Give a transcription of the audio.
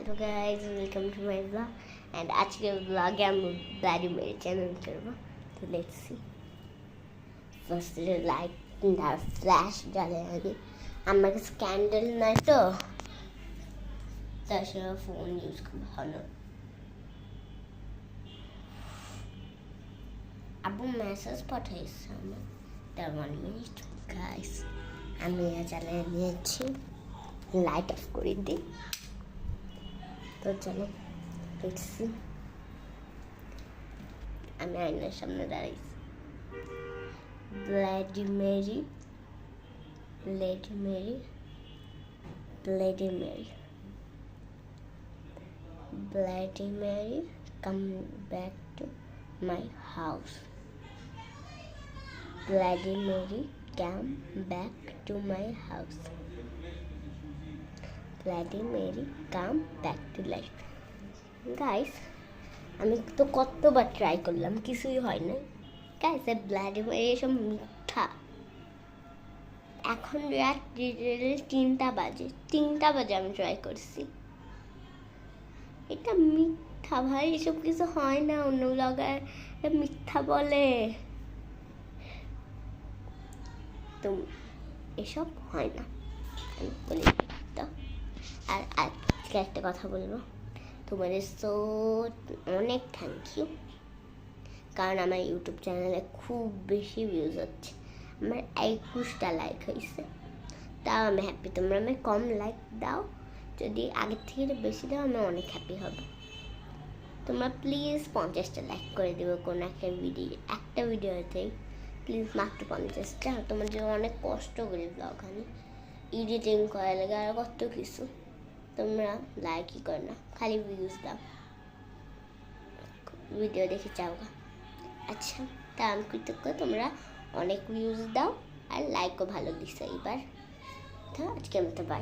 Hello guys, welcome to my blog and आज के blog है हम ब्लडी मेरी चैनल करबो। तो लेट्स सी फर्स्ट लाइट ना फ्लैश डाले आगे আমার কাছে ক্যান্ডেল নাই তো তাছাড়া ফোন ইউজ করব ভালো। আবু মেসেজ পাঠাইছে আমার তার 1 মিনিট গাইস আমি জ্বালিয়ে নিয়েছি লাইট অফ করে দিই। তো চলো দেখছি আমি আয়নার সামনে দাঁড়াইছি। Bloody Mary bloody Mary bloody Mary bloody Mary come back to my house. Bloody Mary come back to my house. Bloody Mary come back to life. Guys আমি তো কতবার ট্রাই করলাম, কিছুই হয় না। গাইস ব্লাডি মেরি এসব মিথ্যা। এখন রাত 3টা বাজে আমি ট্রাই করছি। এটা মিথ্যা ভাই, এসব কিছু হয় না। অন্য ব্লগার মিথ্যা বলে, তো এসব হয় না আমি বলি। তো আর আজকে একটা কথা বলবো, তোমাদের সো অনেক থ্যাংক ইউ, কারণ আমার ইউটিউব চ্যানেলে খুব বেশি ভিউজ হচ্ছে। আমার 21টা লাইক হয়েছে, তাও আমি হ্যাপি। তোমরা আমি কম লাইক দাও, যদি আগের থেকে বেশি দাও আমি অনেক হ্যাপি হব। তোমরা প্লিজ 50টা লাইক করে দেবো কোনো একটা ভিডিওতেই প্লিজ, মাত্র 50টা। তোমার জন্য অনেক কষ্ট করি ব্লগ আমি এডিটিং করা লাগে আর কত কিছু, তোমরা লাইকই করো না, খালি ভিউজ দাও, ভিডিও দেখে যাও। আচ্ছা তা আমি কৃতজ্ঞ, তোমরা অনেক ভিউজ দাও আর লাইকও ভালো দিছো এবার। তো আজকে আমি তো বাই।